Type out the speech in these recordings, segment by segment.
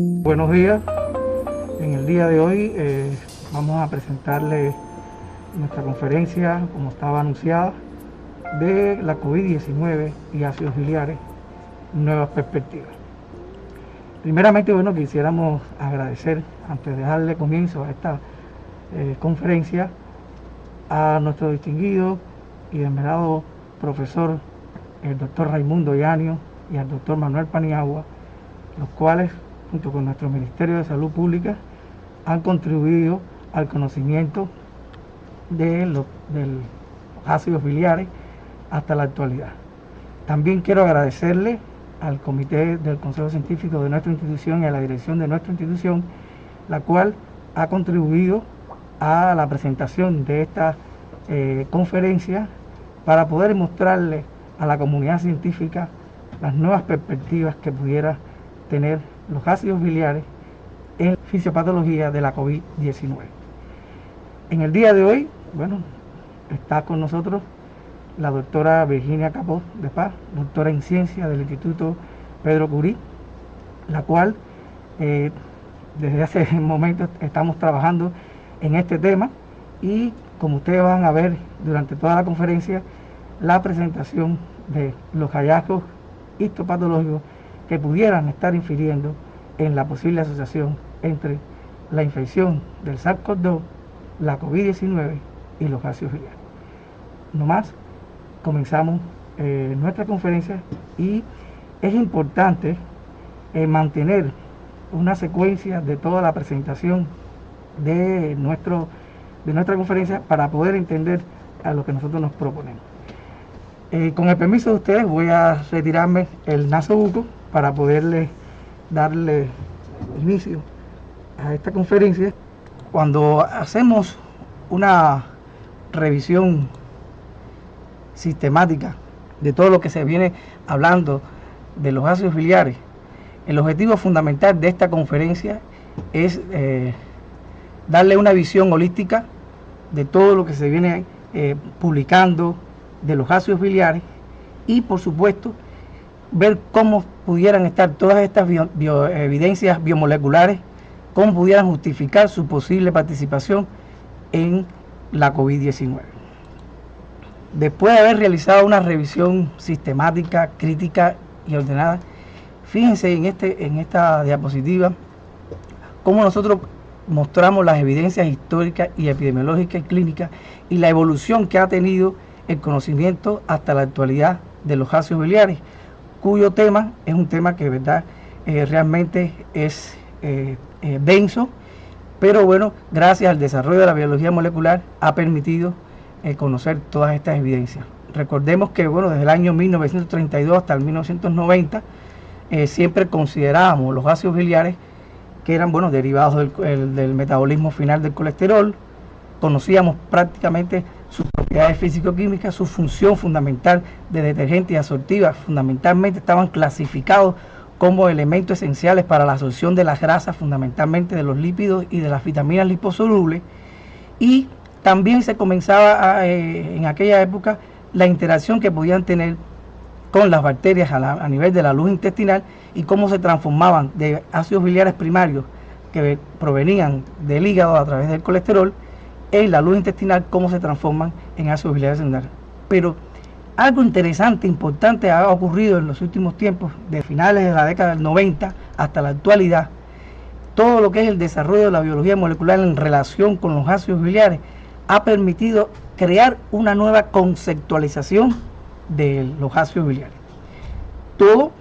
Buenos días. En el día de hoy vamos a presentarles nuestra conferencia, como estaba anunciada, de la COVID-19 y ácidos biliares, nuevas perspectivas. Primeramente, quisiéramos agradecer, antes de darle comienzo a esta conferencia, a nuestro distinguido y venerado profesor, el doctor Raimundo Yanio, y al doctor Manuel Paniagua, los cuales, junto con nuestro Ministerio de Salud Pública, han contribuido al conocimiento de los ácidos biliares hasta la actualidad. También quiero agradecerle al comité del Consejo Científico de nuestra institución y a la dirección de nuestra institución, la cual ha contribuido a la presentación de esta conferencia para poder mostrarle a la comunidad científica las nuevas perspectivas que pudiera tener los ácidos biliares en la fisiopatología de la COVID-19. En el día de hoy, está con nosotros la doctora Virginia Capó de Paz, doctora en ciencia del Instituto Pedro Curie, la cual desde hace un momento estamos trabajando en este tema, y como ustedes van a ver durante toda la conferencia, la presentación de los hallazgos histopatológicos que pudieran estar infiriendo en la posible asociación entre la infección del SARS-CoV-2, la COVID-19 y los ácidos biliares. No más, comenzamos nuestra conferencia, y es importante mantener una secuencia de toda la presentación de nuestra conferencia para poder entender a lo que nosotros nos proponemos. Con el permiso de ustedes, voy a retirarme el nasobuco para poderle darle inicio a esta conferencia. Cuando hacemos una revisión sistemática de todo lo que se viene hablando de los ácidos biliares, el objetivo fundamental de esta conferencia es darle una visión holística de todo lo que se viene publicando de los ácidos biliares, y por supuesto ver cómo pudieran estar todas estas evidencias biomoleculares, cómo pudieran justificar su posible participación en la COVID-19. Después de haber realizado una revisión sistemática, crítica y ordenada, fíjense en esta diapositiva cómo nosotros mostramos las evidencias históricas y epidemiológicas y clínicas y la evolución que ha tenido el conocimiento hasta la actualidad de los ácidos biliares, cuyo tema es un tema que realmente es denso, pero gracias al desarrollo de la biología molecular ha permitido conocer todas estas evidencias. Recordemos que desde el año 1932 hasta el 1990 siempre considerábamos los ácidos biliares que eran derivados del metabolismo final del colesterol. Conocíamos prácticamente sus propiedades físico-químicas, su función fundamental de detergente y absortiva. Fundamentalmente estaban clasificados como elementos esenciales para la absorción de las grasas, fundamentalmente de los lípidos y de las vitaminas liposolubles. Y también se comenzaba en aquella época la interacción que podían tener con las bacterias a nivel de la luz intestinal, y cómo se transformaban de ácidos biliares primarios que provenían del hígado a través del colesterol en la luz intestinal, cómo se transforman en ácidos biliares secundarios. Pero algo interesante, importante ha ocurrido en los últimos tiempos, de finales de la década del 90 hasta la actualidad. Todo lo que es el desarrollo de la biología molecular en relación con los ácidos biliares ha permitido crear una nueva conceptualización de los ácidos biliares. Todo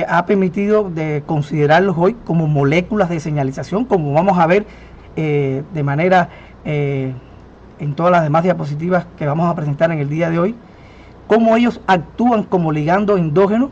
ha permitido de considerarlos hoy como moléculas de señalización, como vamos a ver de manera en todas las demás diapositivas que vamos a presentar en el día de hoy, cómo ellos actúan como ligando endógeno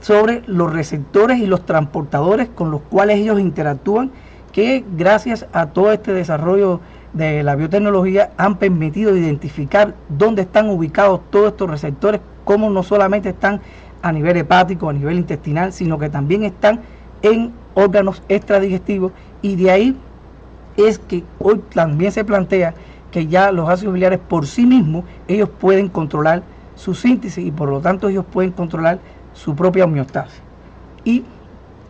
sobre los receptores y los transportadores con los cuales ellos interactúan, que gracias a todo este desarrollo de la biotecnología han permitido identificar dónde están ubicados todos estos receptores, cómo no solamente están a nivel hepático, a nivel intestinal, sino que también están en órganos extradigestivos, y de ahí es que hoy también se plantea que ya los ácidos biliares por sí mismos, ellos pueden controlar su síntesis y por lo tanto ellos pueden controlar su propia homeostasis. Y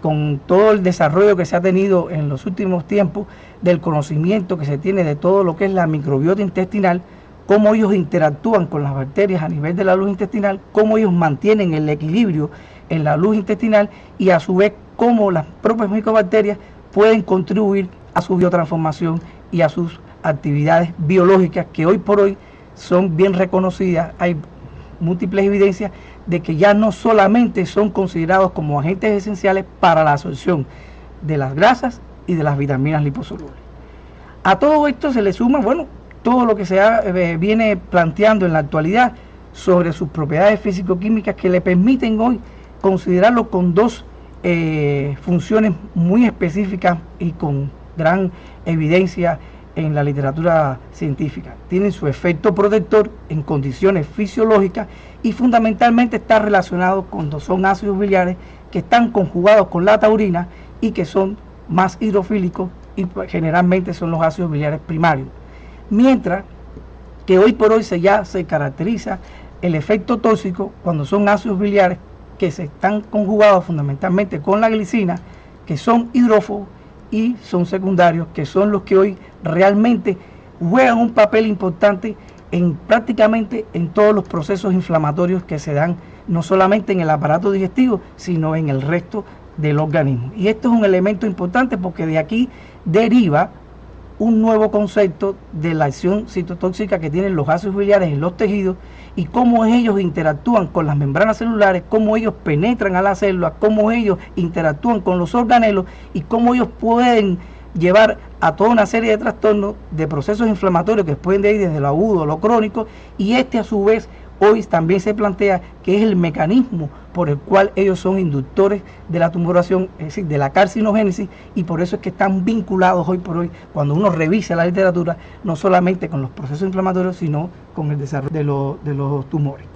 con todo el desarrollo que se ha tenido en los últimos tiempos, del conocimiento que se tiene de todo lo que es la microbiota intestinal, cómo ellos interactúan con las bacterias a nivel de la luz intestinal, cómo ellos mantienen el equilibrio en la luz intestinal y a su vez cómo las propias micobacterias pueden contribuir a su biotransformación y a sus actividades biológicas que hoy por hoy son bien reconocidas. Hay múltiples evidencias de que ya no solamente son considerados como agentes esenciales para la absorción de las grasas y de las vitaminas liposolubles. A todo esto se le suma, bueno, todo lo que se viene planteando en la actualidad sobre sus propiedades físico-químicas que le permiten hoy considerarlo con dos funciones muy específicas y con gran evidencia en la literatura científica. Tienen su efecto protector en condiciones fisiológicas y fundamentalmente está relacionado cuando son ácidos biliares que están conjugados con la taurina y que son más hidrofílicos y generalmente son los ácidos biliares primarios. Mientras que hoy por hoy ya se caracteriza el efecto tóxico cuando son ácidos biliares que se están conjugados fundamentalmente con la glicina, que son hidrófobos y son secundarios, que son los que hoy realmente juegan un papel importante en prácticamente en todos los procesos inflamatorios que se dan, no solamente en el aparato digestivo, sino en el resto del organismo. Y esto es un elemento importante porque de aquí deriva un nuevo concepto de la acción citotóxica que tienen los ácidos biliares en los tejidos y cómo ellos interactúan con las membranas celulares, cómo ellos penetran a las células, cómo ellos interactúan con los organelos y cómo ellos pueden llevar a toda una serie de trastornos de procesos inflamatorios que pueden ir desde lo agudo a lo crónico, y a su vez hoy también se plantea que es el mecanismo por el cual ellos son inductores de la tumoración, es decir, de la carcinogénesis, y por eso es que están vinculados hoy por hoy, cuando uno revisa la literatura, no solamente con los procesos inflamatorios, sino con el desarrollo de los tumores.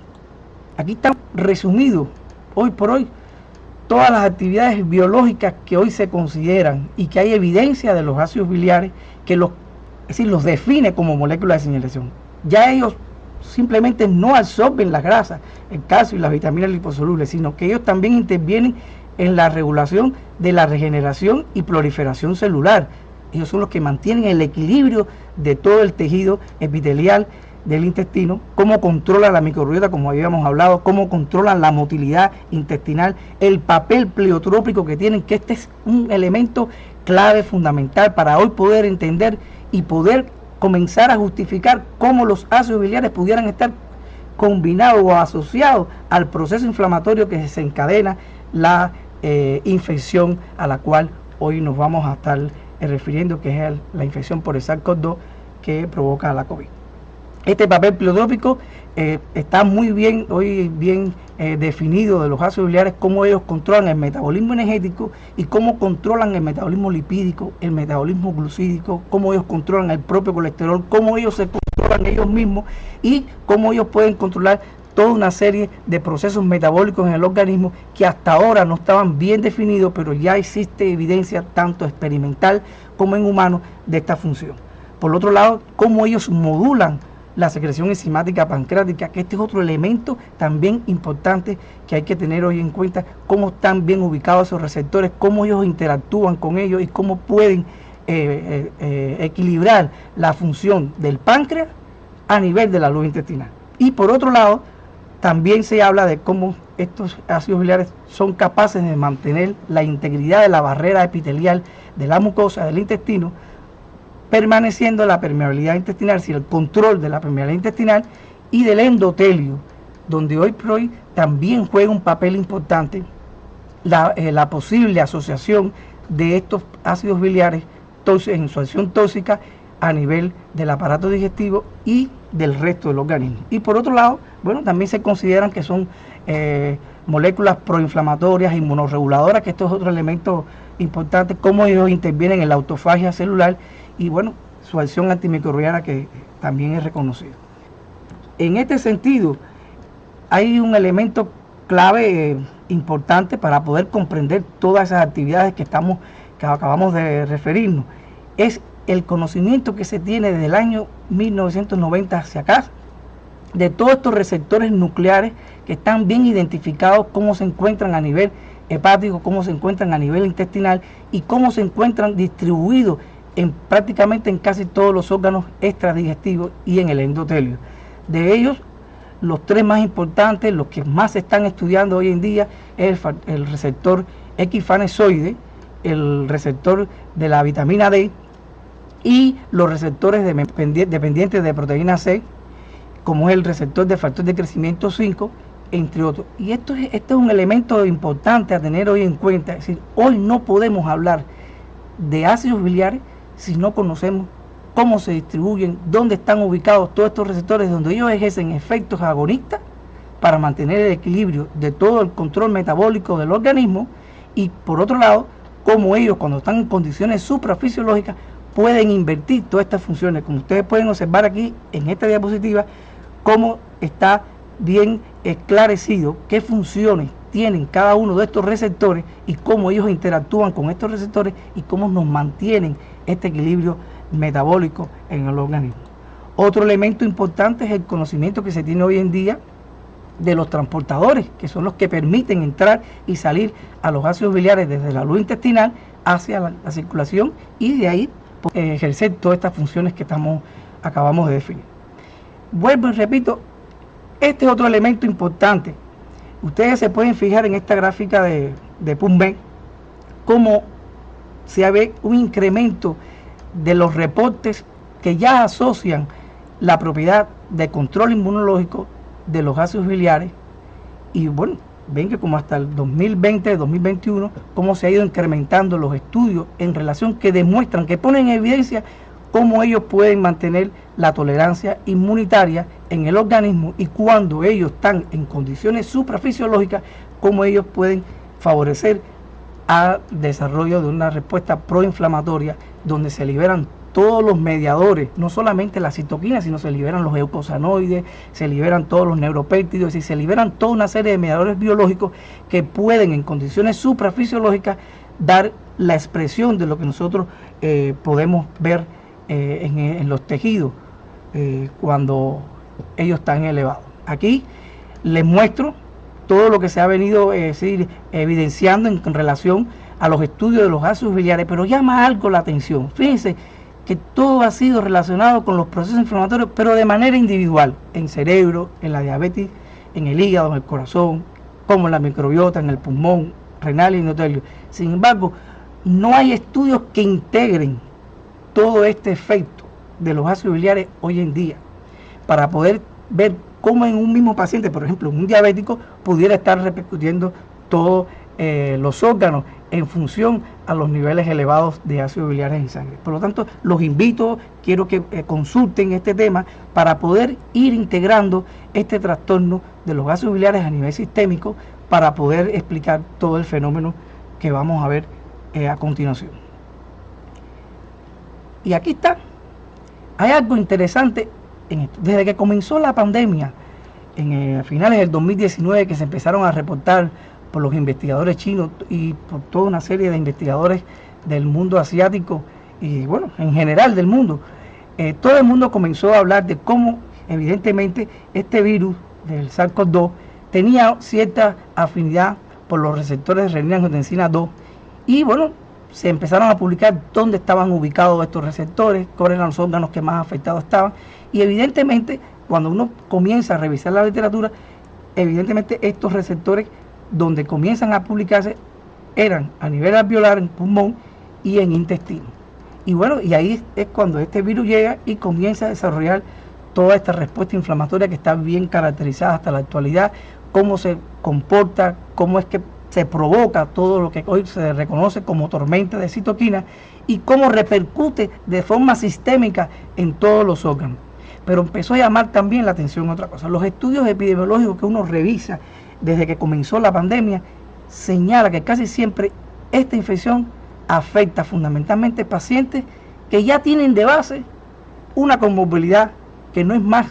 Aquí están resumidos hoy por hoy todas las actividades biológicas que hoy se consideran y que hay evidencia de los ácidos biliares que los define como moléculas de señalización. Ya ellos simplemente no absorben las grasas, el calcio y las vitaminas liposolubles, sino que ellos también intervienen en la regulación de la regeneración y proliferación celular. Ellos son los que mantienen el equilibrio de todo el tejido epitelial del intestino, cómo controlan la microbiota, como habíamos hablado, cómo controlan la motilidad intestinal, el papel pleiotrópico que tienen, que este es un elemento clave, fundamental para hoy poder entender y poder comenzar a justificar cómo los ácidos biliares pudieran estar combinados o asociados al proceso inflamatorio que desencadena la infección a la cual hoy nos vamos a estar refiriendo, que es la infección por el SARS-CoV-2 que provoca la COVID. Este papel pleiotrópico está muy bien definido de los ácidos biliares, cómo ellos controlan el metabolismo energético y cómo controlan el metabolismo lipídico, el metabolismo glucídico, cómo ellos controlan el propio colesterol, cómo ellos se controlan ellos mismos y cómo ellos pueden controlar toda una serie de procesos metabólicos en el organismo que hasta ahora no estaban bien definidos, pero ya existe evidencia tanto experimental como en humanos de esta función. Por otro lado, cómo ellos modulan la secreción enzimática pancreática, que este es otro elemento también importante que hay que tener hoy en cuenta, cómo están bien ubicados esos receptores, cómo ellos interactúan con ellos y cómo pueden equilibrar la función del páncreas a nivel de la luz intestinal. Y por otro lado, también se habla de cómo estos ácidos biliares son capaces de mantener la integridad de la barrera epitelial de la mucosa del intestino, permaneciendo la permeabilidad intestinal, es decir, el control de la permeabilidad intestinal y del endotelio, donde hoy por hoy también juega un papel importante la posible asociación de estos ácidos biliares en su acción tóxica a nivel del aparato digestivo y del resto del organismo. Y por otro lado, bueno, también se consideran que son moléculas proinflamatorias, inmunorreguladoras, que esto es otro elemento importante, cómo ellos intervienen en la autofagia celular y bueno, su acción antimicrobiana que también es reconocida. En este sentido, hay un elemento clave importante para poder comprender todas esas actividades que acabamos de referirnos. Es el conocimiento que se tiene desde el año 1990 hacia acá de todos estos receptores nucleares que están bien identificados, cómo se encuentran a nivel hepático, cómo se encuentran a nivel intestinal y cómo se encuentran distribuidos prácticamente en casi todos los órganos extradigestivos y en el endotelio. De ellos, los tres más importantes, los que más se están estudiando hoy en día, es el receptor equifanesoide, el receptor de la vitamina D y los receptores dependientes de proteína C, como es el receptor de factor de crecimiento 5, entre otros. Y esto es un elemento importante a tener hoy en cuenta. Es decir, hoy no podemos hablar de ácidos biliares si no conocemos cómo se distribuyen, dónde están ubicados todos estos receptores, donde ellos ejercen efectos agonistas para mantener el equilibrio de todo el control metabólico del organismo, y por otro lado, cómo ellos, cuando están en condiciones suprafisiológicas, pueden invertir todas estas funciones. Como ustedes pueden observar aquí en esta diapositiva, cómo está bien esclarecido qué funciones tienen cada uno de estos receptores y cómo ellos interactúan con estos receptores y cómo nos mantienen este equilibrio metabólico en el organismo. Otro elemento importante es el conocimiento que se tiene hoy en día de los transportadores, que son los que permiten entrar y salir a los ácidos biliares desde la luz intestinal hacia la circulación y de ahí ejercer todas estas funciones que acabamos de definir. Vuelvo y repito, este es otro elemento importante. Ustedes se pueden fijar en esta gráfica de PubMed cómo se ve un incremento de los reportes que ya asocian la propiedad de control inmunológico de los ácidos biliares, y bueno, ven que como hasta el 2020, 2021, cómo se ha ido incrementando los estudios en relación que demuestran, que ponen en evidencia cómo ellos pueden mantener la tolerancia inmunitaria en el organismo, y cuando ellos están en condiciones suprafisiológicas, cómo ellos pueden favorecer al desarrollo de una respuesta proinflamatoria, donde se liberan todos los mediadores, no solamente la citoquina, sino se liberan los eucosanoides, se liberan todos los neuropéptidos, es decir, se liberan toda una serie de mediadores biológicos que pueden en condiciones suprafisiológicas dar la expresión de lo que nosotros podemos ver en los tejidos cuando ellos están elevados. Aquí les muestro todo lo que se ha venido evidenciando en relación a los estudios de los ácidos biliares, pero llama algo la atención. Fíjense que todo ha sido relacionado con los procesos inflamatorios, pero de manera individual, en cerebro, en la diabetes, en el hígado, en el corazón, como en la microbiota, en el pulmón, renal y endotelio. Sin embargo, no hay estudios que integren todo este efecto de los ácidos biliares hoy en día, para poder ver cómo en un mismo paciente, por ejemplo, un diabético, pudiera estar repercutiendo todos los órganos en función a los niveles elevados de ácidos biliares en sangre. Por lo tanto, los invito, quiero que consulten este tema para poder ir integrando este trastorno de los ácidos biliares a nivel sistémico, para poder explicar todo el fenómeno que vamos a ver a continuación. Y aquí está. Hay algo interesante en esto. Desde que comenzó la pandemia, en finales del 2019, que se empezaron a reportar por los investigadores chinos y por toda una serie de investigadores del mundo asiático y bueno, en general del mundo, todo el mundo comenzó a hablar de cómo evidentemente este virus del SARS-CoV-2 tenía cierta afinidad por los receptores de renina-angiotensina 2, y bueno, se empezaron a publicar dónde estaban ubicados estos receptores, cuáles eran los órganos que más afectados estaban, y evidentemente cuando uno comienza a revisar la literatura, evidentemente estos receptores donde comienzan a publicarse eran a nivel alveolar, en pulmón y en intestino. Y bueno, y ahí es cuando este virus llega y comienza a desarrollar toda esta respuesta inflamatoria que está bien caracterizada hasta la actualidad, cómo se comporta, cómo es que se provoca todo lo que hoy se reconoce como tormenta de citoquina y cómo repercute de forma sistémica en todos los órganos. Pero empezó a llamar también la atención otra cosa. Los estudios epidemiológicos que uno revisa desde que comenzó la pandemia señala que casi siempre esta infección afecta fundamentalmente pacientes que ya tienen de base una comorbilidad que no es más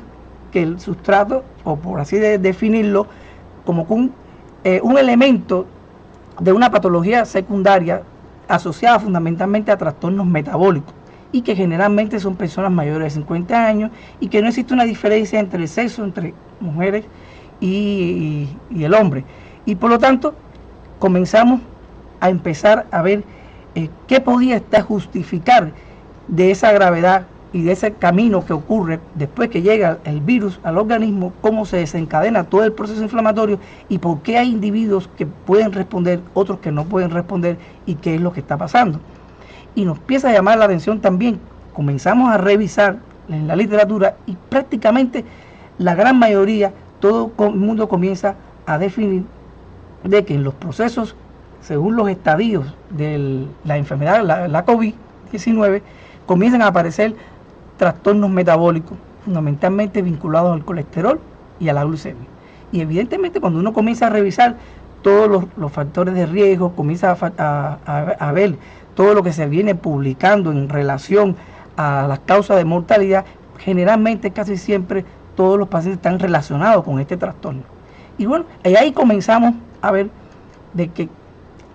que el sustrato, o por así definirlo, como un elemento de una patología secundaria asociada fundamentalmente a trastornos metabólicos, y que generalmente son personas mayores de 50 años y que no existe una diferencia entre el sexo, entre mujeres y el hombre. Y por lo tanto, comenzamos a empezar a ver qué podía estar justificar de esa gravedad y de ese camino que ocurre después que llega el virus al organismo, cómo se desencadena todo el proceso inflamatorio y por qué hay individuos que pueden responder, otros que no pueden responder y qué es lo que está pasando. Y nos empieza a llamar la atención también, comenzamos a revisar en la literatura y prácticamente la gran mayoría, todo el mundo comienza a definir de que en los procesos, según los estadios de la enfermedad, la COVID-19, comienzan a aparecer trastornos metabólicos, fundamentalmente vinculados al colesterol y a la glucemia. Y evidentemente cuando uno comienza a revisar todos los factores de riesgo, comienza a ver todo lo que se viene publicando en relación a las causas de mortalidad, generalmente casi siempre todos los pacientes están relacionados con este trastorno. Y bueno, ahí comenzamos a ver de que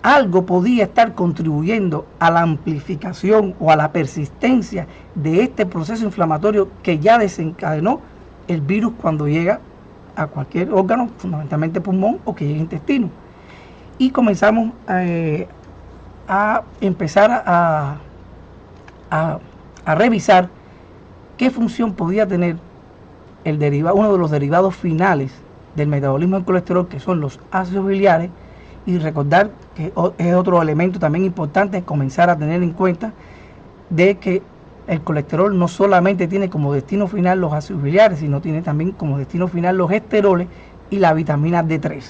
algo podía estar contribuyendo a la amplificación o a la persistencia de este proceso inflamatorio que ya desencadenó el virus cuando llega a cualquier órgano, fundamentalmente pulmón o que llegue a intestino. Y comenzamos a empezar a revisar qué función podía tener uno de los derivados finales del metabolismo del colesterol, que son los ácidos biliares, y recordar que es otro elemento también importante comenzar a tener en cuenta de que el colesterol no solamente tiene como destino final los ácidos biliares, sino tiene también como destino final los esteroles y la vitamina D3.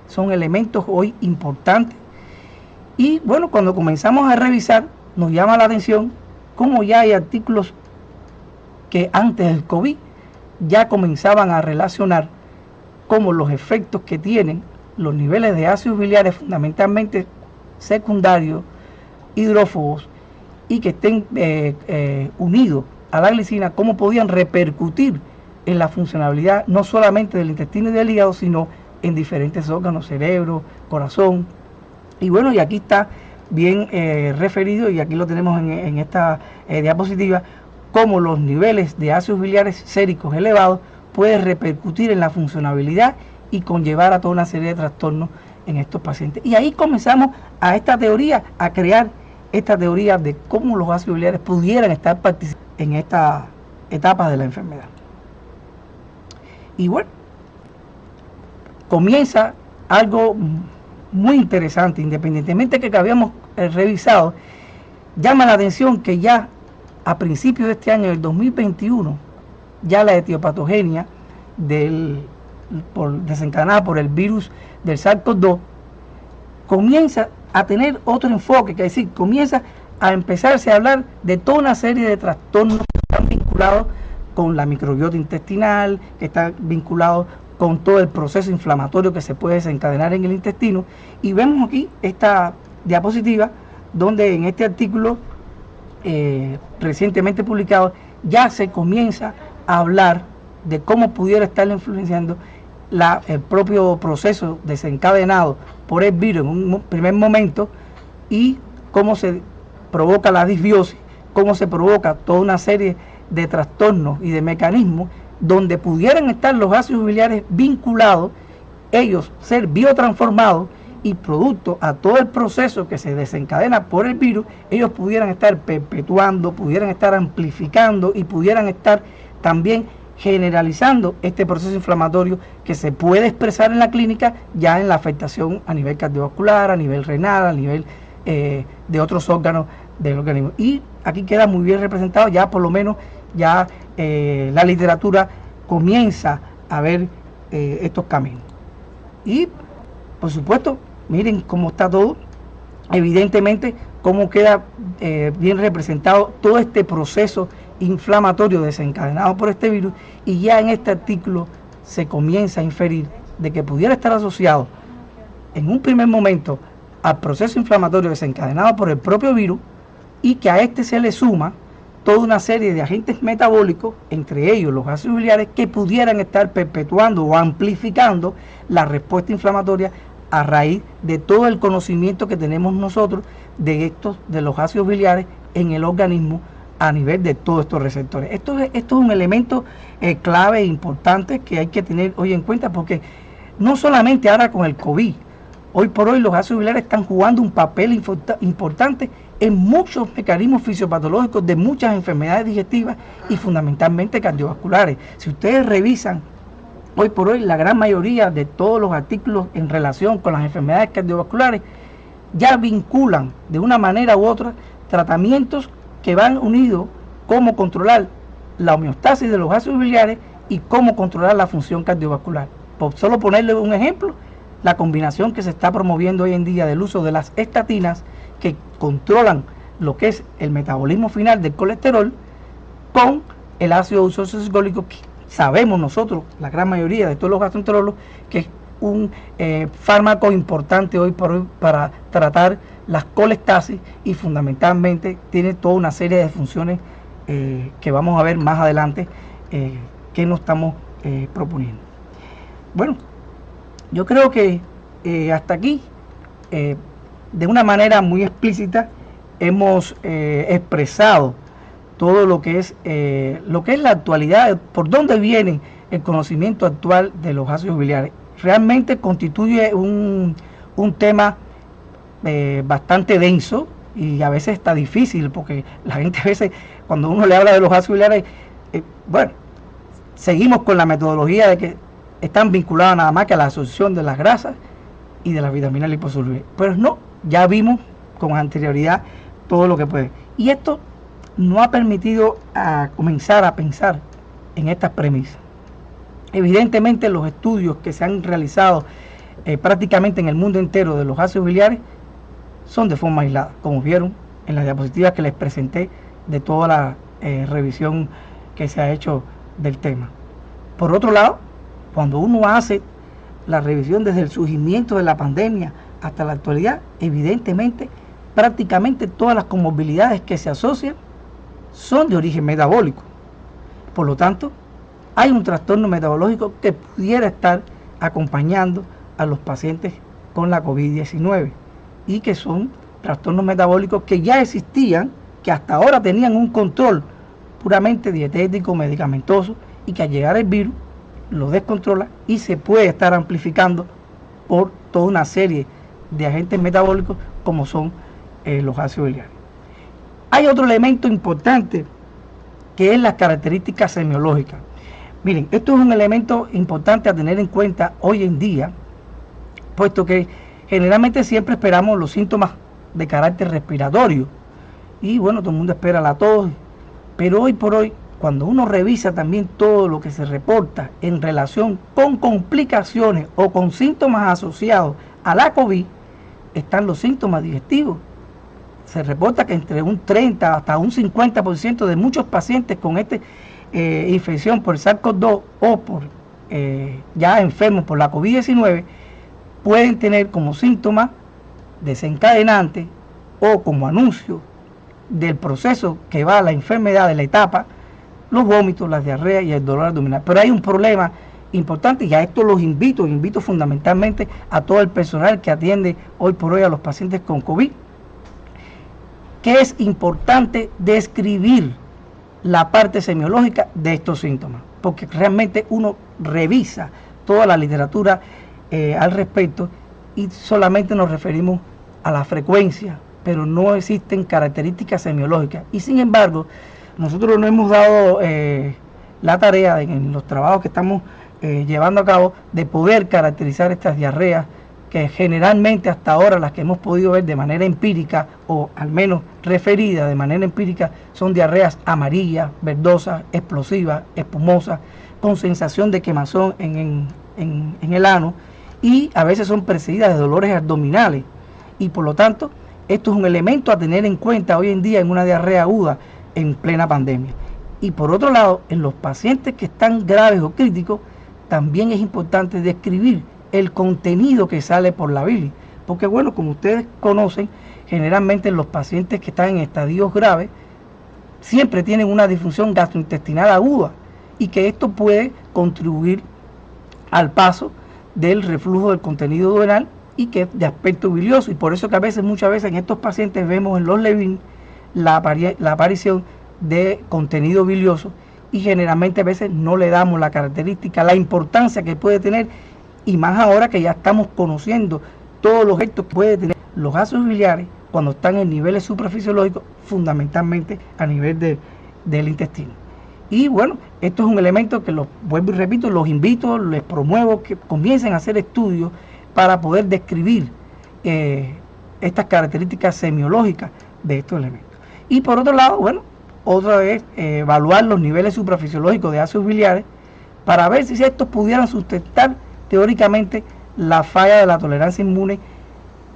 Son elementos hoy importantes. Y bueno, cuando comenzamos a revisar, nos llama la atención cómo ya hay artículos que antes del COVID ya comenzaban a relacionar cómo los efectos que tienen los niveles de ácidos biliares, fundamentalmente secundarios, hidrófobos, y que estén unidos a la glicina, cómo podían repercutir en la funcionalidad no solamente del intestino y del hígado, sino en diferentes órganos, cerebro, corazón. Y bueno, y aquí está bien referido, y aquí lo tenemos en esta diapositiva, cómo los niveles de ácidos biliares séricos elevados pueden repercutir en la funcionabilidad y conllevar a toda una serie de trastornos en estos pacientes. Y ahí comenzamos a esta teoría, a crear esta teoría de cómo los ácidos biliares pudieran estar participando en esta etapa de la enfermedad. Y bueno, comienza algo muy interesante, independientemente de que habíamos revisado, llama la atención que ya a principios de este año, del 2021, ya la etiopatogenia desencadenada por el virus del SARS-CoV-2 comienza a tener otro enfoque, que es decir, comienza a empezarse a hablar de toda una serie de trastornos que están vinculados con la microbiota intestinal, que están vinculados con todo el proceso inflamatorio que se puede desencadenar en el intestino. Y vemos aquí esta diapositiva donde en este artículo recientemente publicado ya se comienza a hablar de cómo pudiera estar influenciando el propio proceso desencadenado por el virus en un primer momento, y cómo se provoca la disbiosis, cómo se provoca toda una serie de trastornos y de mecanismos donde pudieran estar los ácidos biliares vinculados, ellos ser biotransformados, y producto a todo el proceso que se desencadena por el virus, ellos pudieran estar perpetuando, pudieran estar amplificando y pudieran estar también generalizando este proceso inflamatorio que se puede expresar en la clínica ya en la afectación a nivel cardiovascular, a nivel renal, a nivel de otros órganos del organismo. Y aquí queda muy bien representado, ya por lo menos ya la literatura comienza a ver estos caminos. Y por supuesto, miren cómo está todo, evidentemente cómo queda bien representado todo este proceso inflamatorio desencadenado por este virus, y ya en este artículo se comienza a inferir de que pudiera estar asociado en un primer momento al proceso inflamatorio desencadenado por el propio virus, y que a este se le suma toda una serie de agentes metabólicos, entre ellos los ácidos biliares, que pudieran estar perpetuando o amplificando la respuesta inflamatoria a raíz de todo el conocimiento que tenemos nosotros de los ácidos biliares en el organismo a nivel de todos estos receptores. Esto es un elemento clave e importante que hay que tener hoy en cuenta, porque no solamente ahora con el COVID, Hoy por hoy los ácidos biliares están jugando un papel importante en muchos mecanismos fisiopatológicos de muchas enfermedades digestivas y fundamentalmente cardiovasculares. Si ustedes revisan hoy por hoy, la gran mayoría de todos los artículos en relación con las enfermedades cardiovasculares ya vinculan de una manera u otra tratamientos que van unidos cómo controlar la homeostasis de los ácidos biliares y cómo controlar la función cardiovascular. Por solo ponerle un ejemplo, la combinación que se está promoviendo hoy en día del uso de las estatinas que controlan lo que es el metabolismo final del colesterol con el ácido ursocisgólico, que sabemos nosotros, la gran mayoría de todos los gastroenterólogos, que es un fármaco importante hoy por hoy para tratar las colestasis y fundamentalmente tiene toda una serie de funciones que vamos a ver más adelante que nos estamos proponiendo. Bueno, yo creo que hasta aquí, de una manera muy explícita, hemos expresado todo lo que es la actualidad, por dónde viene el conocimiento actual de los ácidos biliares. Realmente constituye un tema bastante denso y a veces está difícil, porque la gente a veces, cuando uno le habla de los ácidos biliares, bueno, seguimos con la metodología de que están vinculados nada más que a la absorción de las grasas y de las vitaminas liposolubles. Pero no, ya vimos con anterioridad todo lo que puede. Y esto no ha permitido comenzar a pensar en estas premisas. Evidentemente los estudios que se han realizado prácticamente en el mundo entero de los ácidos biliares son de forma aislada, como vieron en las diapositivas que les presenté de toda la revisión que se ha hecho del tema. Por otro lado, cuando uno hace la revisión desde el surgimiento de la pandemia hasta la actualidad, evidentemente prácticamente todas las comorbilidades que se asocian son de origen metabólico. Por lo tanto, hay un trastorno metabológico que pudiera estar acompañando a los pacientes con la COVID-19 y que son trastornos metabólicos que ya existían, que hasta ahora tenían un control puramente dietético, medicamentoso, y que al llegar el virus lo descontrola y se puede estar amplificando por toda una serie de agentes metabólicos como son los ácidos biliares. Hay otro elemento importante que es las características semiológicas. Miren, esto es un elemento importante a tener en cuenta hoy en día, puesto que generalmente siempre esperamos los síntomas de carácter respiratorio y bueno, todo el mundo espera la tos, pero hoy por hoy, cuando uno revisa también todo lo que se reporta en relación con complicaciones o con síntomas asociados a la COVID, están los síntomas digestivos. Se reporta que entre un 30 hasta un 50% de muchos pacientes con esta infección por SARS-CoV-2 o por ya enfermos por la COVID-19 pueden tener como síntoma desencadenante o como anuncio del proceso que va a la enfermedad de la etapa, los vómitos, las diarreas y el dolor abdominal. Pero hay un problema importante y a esto los invito fundamentalmente a todo el personal que atiende hoy por hoy a los pacientes con COVID, que es importante describir la parte semiológica de estos síntomas, porque realmente uno revisa toda la literatura al respecto y solamente nos referimos a la frecuencia, pero no existen características semiológicas. Y sin embargo, nosotros nos hemos dado la tarea en los trabajos que estamos llevando a cabo de poder caracterizar estas diarreas, que generalmente hasta ahora las que hemos podido ver de manera empírica o al menos referidas de manera empírica son diarreas amarillas, verdosas, explosivas, espumosas, con sensación de quemazón en el ano y a veces son precedidas de dolores abdominales y por lo tanto esto es un elemento a tener en cuenta hoy en día en una diarrea aguda en plena pandemia. Y por otro lado, en los pacientes que están graves o críticos, también es importante describir el contenido que sale por la bilis, porque bueno, como ustedes conocen, generalmente los pacientes que están en estadios graves siempre tienen una disfunción gastrointestinal aguda y que esto puede contribuir al paso del reflujo del contenido duodenal y que es de aspecto bilioso, y por eso que muchas veces en estos pacientes vemos en los Levin la aparición de contenido bilioso y generalmente a veces no le damos la característica, la importancia que puede tener, y más ahora que ya estamos conociendo todos los efectos que puede tener los ácidos biliares cuando están en niveles suprafisiológicos, fundamentalmente a nivel del intestino. Y bueno, esto es un elemento que, vuelvo y repito, los invito, les promuevo que comiencen a hacer estudios para poder describir estas características semiológicas de estos elementos. Y por otro lado, bueno, otra vez evaluar los niveles suprafisiológicos de ácidos biliares para ver si estos pudieran sustentar teóricamente la falla de la tolerancia inmune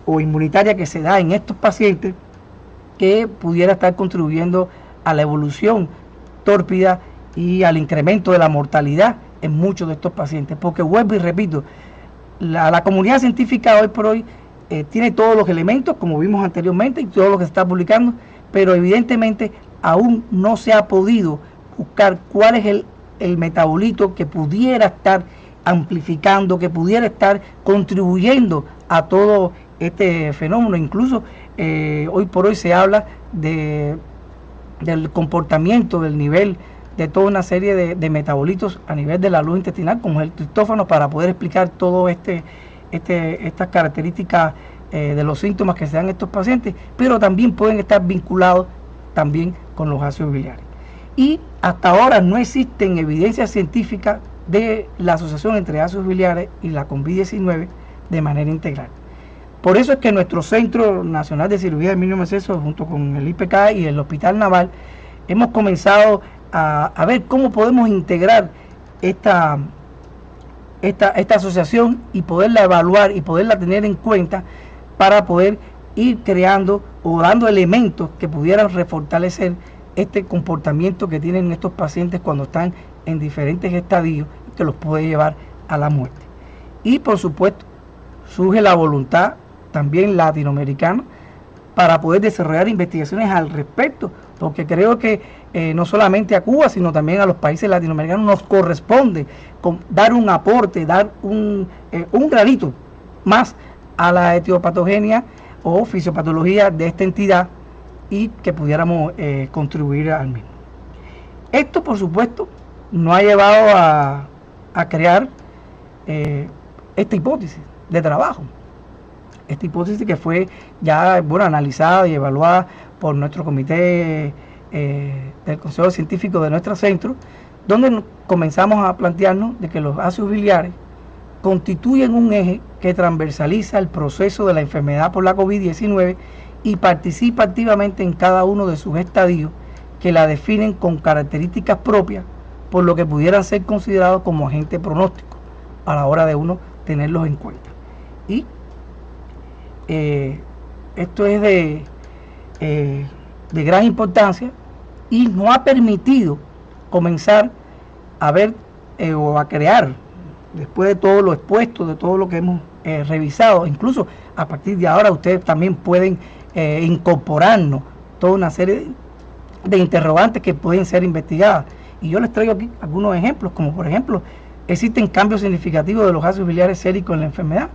o inmunitaria que se da en estos pacientes, que pudiera estar contribuyendo a la evolución tórpida y al incremento de la mortalidad en muchos de estos pacientes. Porque vuelvo y repito, la comunidad científica hoy por hoy tiene todos los elementos, como vimos anteriormente, y todo lo que se está publicando, pero evidentemente aún no se ha podido buscar cuál es el metabolito que pudiera estar amplificando, que pudiera estar contribuyendo a todo este fenómeno. Incluso hoy por hoy se habla del comportamiento, del nivel de toda una serie de metabolitos a nivel de la luz intestinal, como el triptófano, para poder explicar todo estas características de los síntomas que se dan en estos pacientes, pero también pueden estar vinculados también con los ácidos biliares. Y hasta ahora no existen evidencias científicas de la asociación entre ácidos biliares y la COVID-19 de manera integral. Por eso es que nuestro Centro Nacional de Cirugía del Mínimo Exceso, junto con el IPK y el Hospital Naval, hemos comenzado a ver cómo podemos integrar esta asociación y poderla evaluar y poderla tener en cuenta para poder ir creando o dando elementos que pudieran refortalecer este comportamiento que tienen estos pacientes cuando están en diferentes estadios, que los puede llevar a la muerte. Y por supuesto surge la voluntad también latinoamericana para poder desarrollar investigaciones al respecto, porque creo que no solamente a Cuba, sino también a los países latinoamericanos nos corresponde dar un aporte, dar un granito más a la etiopatogenia o fisiopatología de esta entidad y que pudiéramos contribuir al mismo. Esto, por supuesto, nos ha llevado a crear esta hipótesis de trabajo. Esta hipótesis que fue ya analizada y evaluada por nuestro comité del Consejo Científico de nuestro centro, donde comenzamos a plantearnos de que los ácidos biliares constituyen un eje que transversaliza el proceso de la enfermedad por la COVID-19 y participa activamente en cada uno de sus estadios, que la definen con características propias, por lo que pudieran ser considerados como agente pronóstico a la hora de uno tenerlos en cuenta. Y esto es de gran importancia y nos ha permitido comenzar a ver o a crear, después de todo lo expuesto, de todo lo que hemos revisado, incluso a partir de ahora ustedes también pueden incorporarnos toda una serie de interrogantes que pueden ser investigadas. Y yo les traigo aquí algunos ejemplos, como por ejemplo, ¿existen cambios significativos de los ácidos biliares séricos en la enfermedad?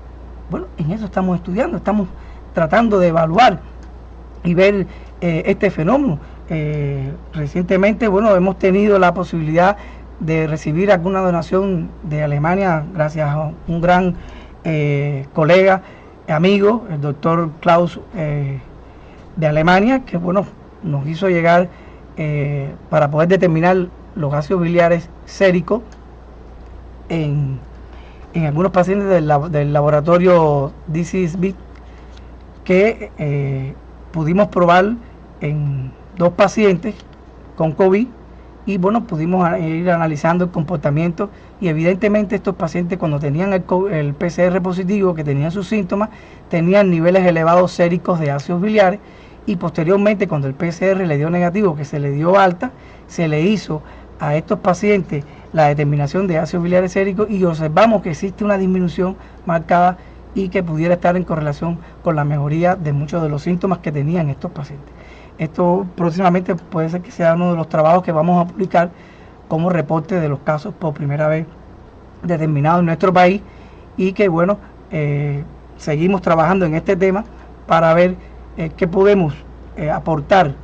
Bueno, en eso estamos estudiando, estamos tratando de evaluar y ver este fenómeno. Recientemente, hemos tenido la posibilidad de recibir alguna donación de Alemania gracias a un gran colega, amigo, el doctor Klaus de Alemania, que nos hizo llegar para poder determinar los ácidos biliares séricos en algunos pacientes del laboratorio DCSB, que pudimos probar en 2 pacientes con COVID y pudimos ir analizando el comportamiento, y evidentemente estos pacientes, cuando tenían el PCR positivo, que tenían sus síntomas, tenían niveles elevados séricos de ácidos biliares, y posteriormente cuando el PCR le dio negativo, que se le dio alta, se le hizo a estos pacientes la determinación de ácidos biliares séricos y observamos que existe una disminución marcada y que pudiera estar en correlación con la mejoría de muchos de los síntomas que tenían estos pacientes. Esto próximamente puede ser que sea uno de los trabajos que vamos a publicar como reporte de los casos por primera vez determinados en nuestro país, y que seguimos trabajando en este tema para ver qué podemos aportar